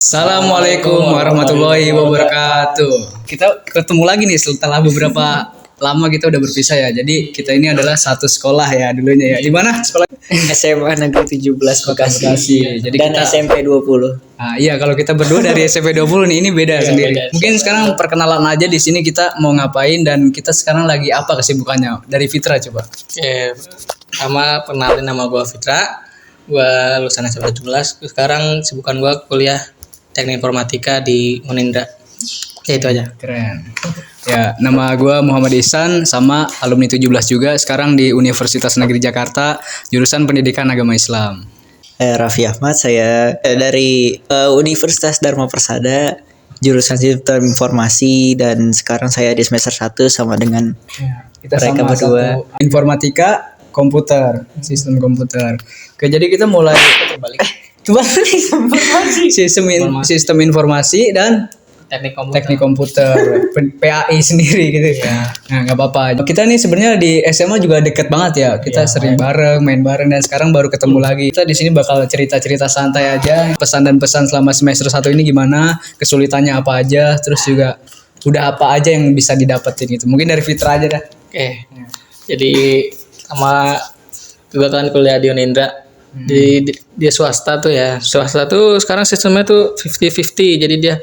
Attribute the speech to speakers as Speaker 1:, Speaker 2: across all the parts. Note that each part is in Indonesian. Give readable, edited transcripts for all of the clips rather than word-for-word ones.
Speaker 1: Assalamualaikum warahmatullahi wabarakatuh. Kita ketemu lagi nih setelah beberapa lama kita udah berpisah ya. Jadi kita ini adalah satu sekolah ya dulunya ya. Di mana sekolah?
Speaker 2: SMA Negeri 17 Bekasi.
Speaker 1: Bekasi. Jadi
Speaker 2: Dan
Speaker 1: kita
Speaker 2: SMP 20.
Speaker 1: Nah, iya kalau kita berdua dari SMP 20 nih ini beda sendiri.
Speaker 2: beda.
Speaker 1: Mungkin sekarang perkenalan aja di sini kita mau ngapain dan kita sekarang lagi apa kesibukannya. Dari Fitra coba.
Speaker 3: Oke, pertama kenalin nama gue Fitra. Gue lulusan SMA 17. Sekarang sibukan gue kuliah Teknik Informatika di Unindra. Oke, itu aja.
Speaker 1: Keren. Ya, nama gue Muhammad Ihsan sama alumni 17 juga sekarang di Universitas Negeri Jakarta jurusan Pendidikan Agama Islam.
Speaker 2: Raffi Ahmad, saya dari Universitas Dharma Persada, jurusan Sistem Informasi, dan sekarang saya di semester 1 sama dengan
Speaker 1: Kita
Speaker 2: mereka
Speaker 1: sama
Speaker 2: berdua.
Speaker 1: satu informatika komputer, sistem komputer. Oke, jadi kita mulai sistem informasi dan teknik komputer PAI sendiri gitu ya. Nah, nggak apa-apa. Kita nih sebenarnya di SMA juga deket banget ya. Kita sering bareng, main bareng dan sekarang baru ketemu lagi. Kita di sini bakal cerita-cerita santai aja, pesan dan pesan selama semester 1 ini gimana, kesulitannya apa aja, terus juga udah apa aja yang bisa didapetin gitu. Mungkin dari Fitra aja dah.
Speaker 3: Oke. Jadi sama gue kan kuliah di Unindra. Di swasta tuh ya. Swasta tuh sekarang sistemnya tuh 50-50. Jadi dia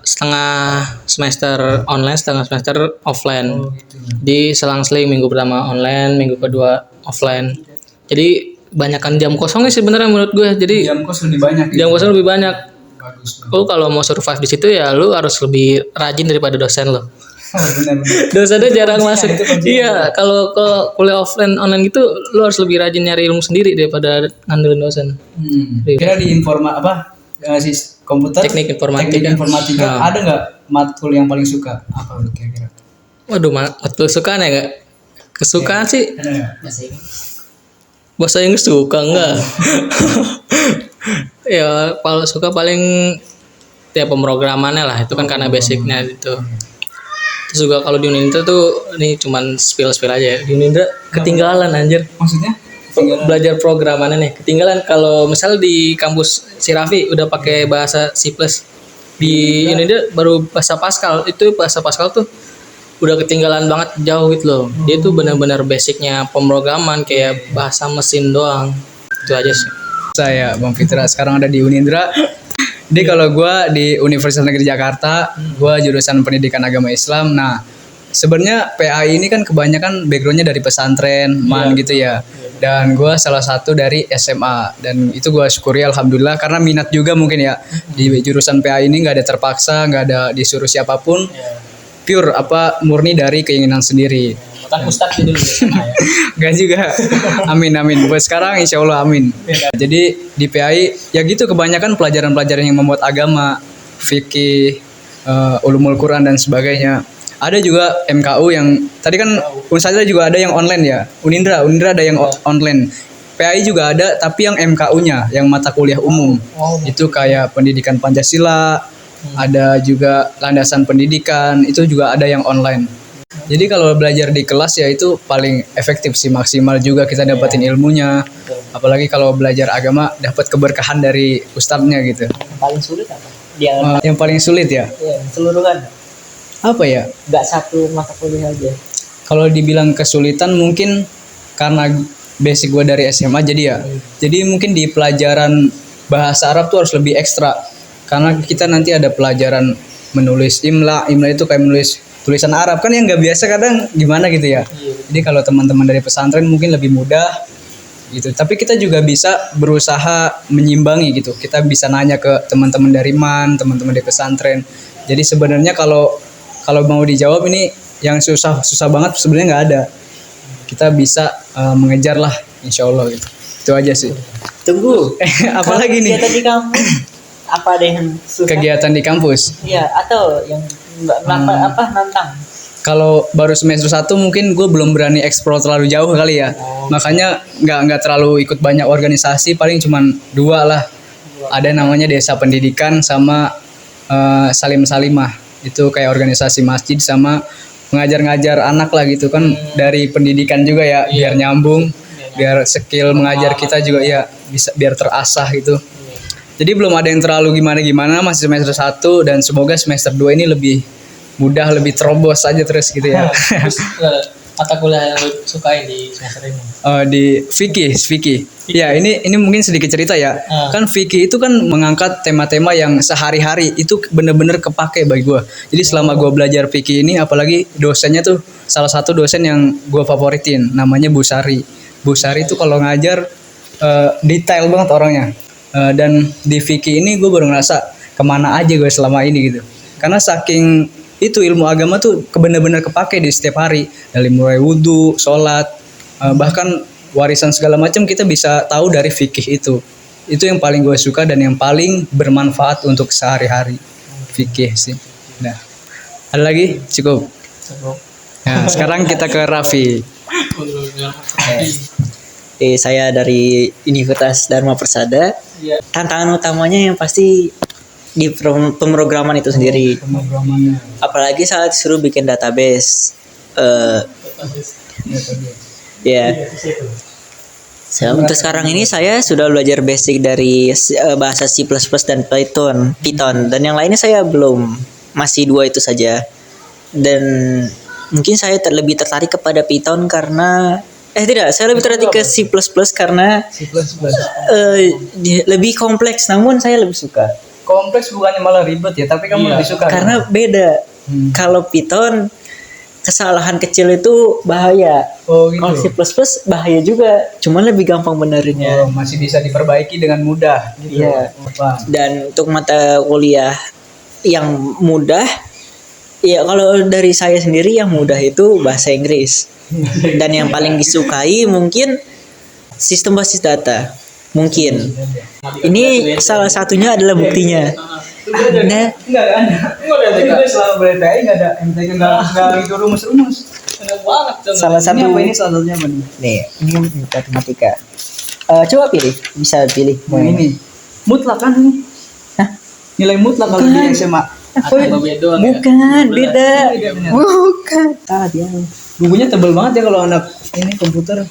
Speaker 3: setengah semester online, setengah semester offline. Di selang-seling minggu pertama online, minggu kedua offline. Jadi banyakkan jam kosongnya sih sebenarnya menurut gue. Jadi
Speaker 1: Jam kos lebih banyak.
Speaker 3: jam kosong lebih banyak.
Speaker 1: Bagus.
Speaker 3: Lu kalau mau survive di situ ya lu harus lebih rajin daripada dosen lo.
Speaker 1: Benar-benar.
Speaker 3: Dosennya jarang masuk. Iya, kalau kuliah offline online gitu lu harus lebih rajin nyari ilmu sendiri daripada ngandelin dosen.
Speaker 1: Kira di komputer
Speaker 3: Teknik informatika.
Speaker 1: teknik informatika
Speaker 3: Nah.
Speaker 1: ada nggak matkul yang paling suka apa lu kira-kira?
Speaker 3: Waduh, matkul sukaan ya enggak? Kesukaan sih
Speaker 1: Ada nggak?
Speaker 3: bahasa Inggris suka enggak? Ya, kalau suka paling ya pemrogramannya lah, itu kan karena basicnya itu. Terus juga kalau di Unindra tuh ini cuman spill aja ya. Di Unindra ketinggalan anjir.
Speaker 1: Maksudnya?
Speaker 3: Belajar programannya nih ketinggalan. Kalau misal di kampus si Raffi udah pakai bahasa C++, di Unindra baru bahasa Pascal. Itu bahasa Pascal tuh udah ketinggalan banget, jauh gitu loh. Dia tuh benar-benar basicnya pemrograman kayak bahasa mesin doang. Itu aja sih.
Speaker 1: Saya Bang Fitra sekarang ada di Unindra. Jadi kalau gue di Universitas Negeri Jakarta, gue jurusan Pendidikan Agama Islam. Nah, sebenarnya PAI ini kan kebanyakan backgroundnya dari pesantren, gitu ya. Dan gue salah satu dari SMA. Dan itu gue syukuri alhamdulillah karena minat juga mungkin ya. Di jurusan PAI ini nggak ada terpaksa, nggak ada disuruh siapapun. Pure murni dari keinginan sendiri.
Speaker 3: Kan Ustadz dulu SMA ya.
Speaker 1: Gak juga. Amin. Buat sekarang insya Allah amin. Jadi di PAI ya gitu kebanyakan pelajaran-pelajaran yang membuat agama, fikih, ulumul Quran dan sebagainya. Ada juga MKU yang tadi kan Unsada juga ada yang online ya. Unindra ada yang online. PAI juga ada tapi yang MKU-nya, yang mata kuliah umum. Itu kayak pendidikan Pancasila, ada juga landasan pendidikan, itu juga ada yang online. Jadi kalau belajar di kelas ya itu paling efektif sih, maksimal juga kita dapetin ilmunya. Apalagi kalau belajar agama dapat keberkahan dari ustadznya gitu.
Speaker 2: Yang paling sulit apa?
Speaker 1: Yang paling sulit ya?
Speaker 2: Iya, keseluruhan.
Speaker 1: Apa ya?
Speaker 2: Enggak satu mata kuliah aja.
Speaker 1: Kalau dibilang kesulitan mungkin karena basic gue dari SMA jadi ya. Jadi mungkin di pelajaran bahasa Arab tuh harus lebih ekstra. Karena kita nanti ada pelajaran menulis imla itu kayak menulis tulisan Arab kan yang nggak biasa kadang gimana gitu ya. Jadi kalau teman-teman dari pesantren mungkin lebih mudah gitu. Tapi kita juga bisa berusaha menyimbangi gitu. Kita bisa nanya ke teman-teman dari teman-teman dari pesantren. Jadi sebenarnya kalau mau dijawab ini yang susah banget sebenarnya nggak ada. Kita bisa mengejar lah insya Allah gitu. Itu aja sih.
Speaker 2: Tunggu.
Speaker 1: Apalagi nih?
Speaker 2: Kegiatan di kampus apa ada yang susah?
Speaker 1: Kegiatan di kampus.
Speaker 2: Iya, atau yang nantang.
Speaker 1: Kalau baru semester 1 mungkin gue belum berani eksplor terlalu jauh kali ya. Makanya nggak terlalu ikut banyak organisasi, paling cuman 2 lah. Ada namanya Desa Pendidikan sama Salim Salimah. Itu kayak organisasi masjid sama ngajar-ngajar anak lah gitu kan, dari pendidikan juga ya, biar nyambung, biar skill mengajar kita juga ya bisa biar terasah gitu. Jadi belum ada yang terlalu gimana-gimana, masih semester 1 dan semoga semester 2 ini lebih mudah, lebih terobos aja terus gitu ya.
Speaker 3: Terus mata kuliah yang lu sukain di semester ini?
Speaker 1: Di Vicky. Ya, ini mungkin sedikit cerita ya. Kan Vicky itu kan mengangkat tema-tema yang sehari-hari itu bener-bener kepake bagi gue. Jadi selama gue belajar Vicky ini, apalagi dosennya tuh salah satu dosen yang gue favoritin, namanya Bu Sari. Bu Sari itu kalau ngajar detail banget orangnya. Dan di Vicky ini gue baru ngerasa kemana aja gue selama ini gitu. Karena saking itu ilmu agama tuh benar-benar kepake di setiap hari, dari mulai wudhu, sholat, bahkan warisan segala macam kita bisa tahu dari fikih itu yang paling gue suka dan yang paling bermanfaat untuk sehari-hari, fikih sih. Nah, ada lagi? Cukup. Nah, sekarang kita ke Raffi.
Speaker 2: Saya dari Universitas Dharma Persada.
Speaker 3: Iya.
Speaker 2: Tantangan utamanya yang pasti di pemrograman itu sendiri.
Speaker 1: Pemrogramannya.
Speaker 2: Apalagi saat suruh bikin database. Ya. Untuk sekarang ini saya sudah belajar basic dari bahasa C++ dan Python. Dan yang lainnya saya belum, masih 2 itu saja. Dan mungkin saya lebih tertarik kepada Python karena saya lebih tertarik ke C++ karena lebih kompleks, namun saya lebih suka.
Speaker 1: Kompleks bukannya malah ribet ya, tapi kamu lebih suka.
Speaker 2: Karena beda. Kalau Python kesalahan kecil itu bahaya.
Speaker 1: Oh, gitu.
Speaker 2: Kalau C++ bahaya juga, cuman lebih gampang benerinnya.
Speaker 1: Masih bisa diperbaiki dengan mudah gitu.
Speaker 2: Iya. Dan untuk mata kuliah yang mudah, ya kalau dari saya sendiri yang mudah itu bahasa Inggris. Dan yang paling disukai mungkin sistem basis data. Mungkin. Ini salah satunya adalah buktinya. Nah,
Speaker 1: Enggak ada. Gue selama berPI enggak ada MTK, enggak gitu rumus-rumus.
Speaker 2: salah satu
Speaker 1: Ini salah satunya apa nih?
Speaker 2: nih, ini matematika. Coba pilih, bisa pilih.
Speaker 1: Yang ini. Mutlak kan ini?
Speaker 2: Hah?
Speaker 1: Nilai mutlak kalau di SMA.
Speaker 2: Bukan, beda. Bukan. Salah dia.
Speaker 1: Bukunya tebel banget ya kalau anak ini komputer.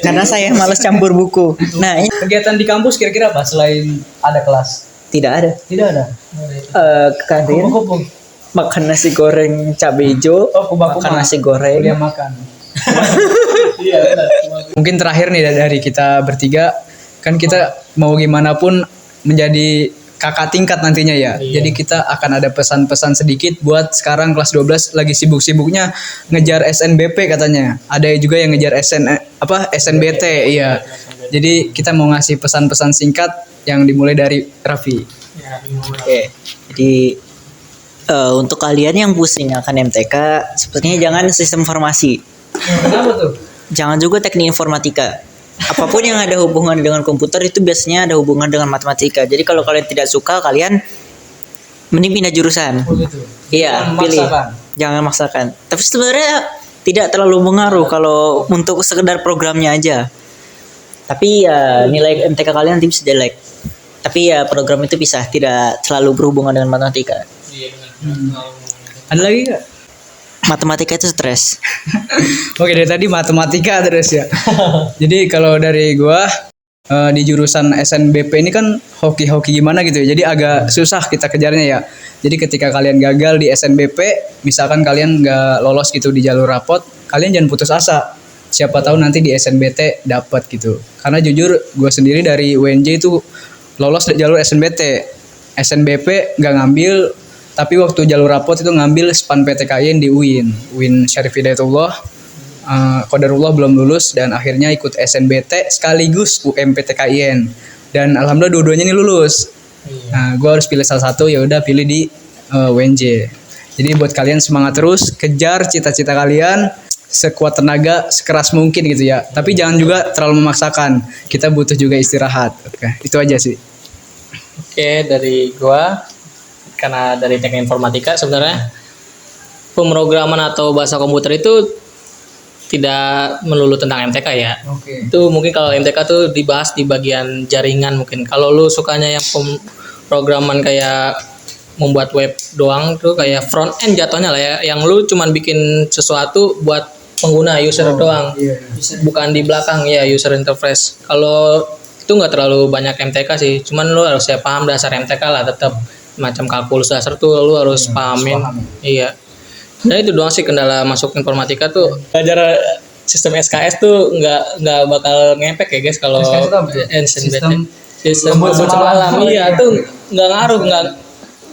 Speaker 2: Karena saya malas campur buku. Nah, ini
Speaker 1: Kegiatan di kampus kira-kira apa selain ada kelas?
Speaker 2: tidak ada.
Speaker 1: Tidak ada.
Speaker 2: Ke kantin,
Speaker 1: Kupu-kupu.
Speaker 2: makan nasi goreng cabai hijau,
Speaker 1: Oh, kuba-kuba.
Speaker 2: makan nasi goreng.
Speaker 1: Dia makan. Mungkin terakhir nih dari kita bertiga, kan kita mau gimana pun menjadi kakak tingkat nantinya ya. Jadi kita akan ada pesan-pesan sedikit buat sekarang kelas 12 lagi sibuk-sibuknya ngejar SNBP katanya. Ada juga yang ngejar SNBT, iya. Jadi kita mau ngasih pesan-pesan singkat yang dimulai dari Raffi.
Speaker 2: Oke. Jadi untuk kalian yang pusing akan MTK, sepertinya jangan sistem informasi.
Speaker 1: Kenapa tuh?
Speaker 2: Jangan juga teknik informatika. Apapun yang ada hubungan dengan komputer itu biasanya ada hubungan dengan matematika. Jadi kalau kalian tidak suka, kalian mending pindah jurusan.
Speaker 1: Oh gitu.
Speaker 2: Iya,
Speaker 1: Jangan
Speaker 2: pilih.
Speaker 1: memaksakan.
Speaker 2: Jangan maksakan. Tapi sebenarnya tidak terlalu mengaruh kalau untuk sekedar programnya aja. Tapi ya nilai MTK kalian nanti bisa jelek. Tapi ya program itu bisa tidak selalu berhubungan dengan matematika.
Speaker 1: Ada lagi nggak?
Speaker 2: Matematika itu stres.
Speaker 1: Oke, dari tadi matematika terus ya. Jadi kalau dari gua di jurusan SNBP ini kan hoki-hoki gimana gitu ya. Jadi agak susah kita kejarnya ya. Jadi ketika kalian gagal di SNBP, misalkan kalian nggak lolos gitu di jalur rapot, kalian jangan putus asa. Siapa tahu nanti di SNBT dapat gitu. Karena jujur gue sendiri dari UNJ itu lolos di jalur SNBT. SNBP nggak ngambil, tapi waktu jalur rapot itu ngambil SPAN PTKIN di UIN Syarif Hidayatullah. Qadarullah belum lulus dan akhirnya ikut SNBT sekaligus UMPTKIN. Dan alhamdulillah dua-duanya ini lulus. Nah, gue harus pilih salah satu, ya udah pilih di UNJ. Jadi buat kalian semangat terus, kejar cita-cita kalian sekuat tenaga, sekeras mungkin gitu ya. Tapi jangan juga terlalu memaksakan. Kita butuh juga istirahat. Oke, itu aja sih.
Speaker 3: Oke, dari gua karena dari teknik informatika sebenarnya pemrograman atau bahasa komputer itu tidak melulu tentang MTK ya.
Speaker 1: Oke.
Speaker 3: Itu mungkin kalau MTK tuh dibahas di bagian jaringan mungkin. Kalau lu sukanya yang pemrograman kayak membuat web doang tuh kayak front end jatuhnya lah ya, yang lu cuman bikin sesuatu buat pengguna user doang.
Speaker 1: Iya.
Speaker 3: Bukan di belakang ya user interface. Kalau itu nggak terlalu banyak MTK sih, cuman lu harus ya paham dasar MTK lah, tetap macam kalkulus dasar tuh lu harus pahamin. Iya. Nah itu doang sih kendala masuk informatika tuh. Belajar sistem SKS tuh nggak bakal ngepek ya guys kalau
Speaker 1: SKS itu apa?
Speaker 3: sistem
Speaker 1: Lembut
Speaker 3: semalam. Iya tuh nggak ngaruh, nggak,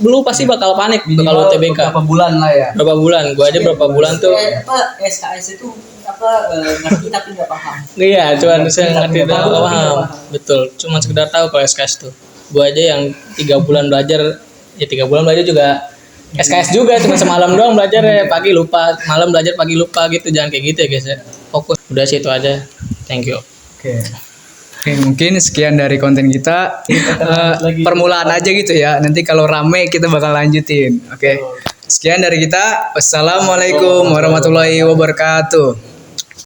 Speaker 3: lu pasti bakal panik kalau TBK.
Speaker 1: Berapa bulan lah ya.
Speaker 3: Berapa bulan? Gua aja berapa bulan tuh.
Speaker 2: Apa SKS itu apa ngerti tapi nggak paham.
Speaker 3: Iya, cuman saya ngerti dan nggak paham. Betul, cuman sekedar tahu kalau SKS tuh. Gua aja yang 3 bulan belajar, ya 3 bulan belajar juga SKS juga, cuma semalam doang belajar ya, pagi lupa, malam belajar pagi lupa gitu. Jangan kayak gitu ya guys ya. Fokus. Udah sih itu aja. Thank you.
Speaker 1: Oke. Oke, mungkin sekian dari konten kita. Permulaan aja gitu ya. Nanti kalau rame kita bakal lanjutin. Oke. Sekian dari kita. Wassalamualaikum warahmatullahi wabarakatuh.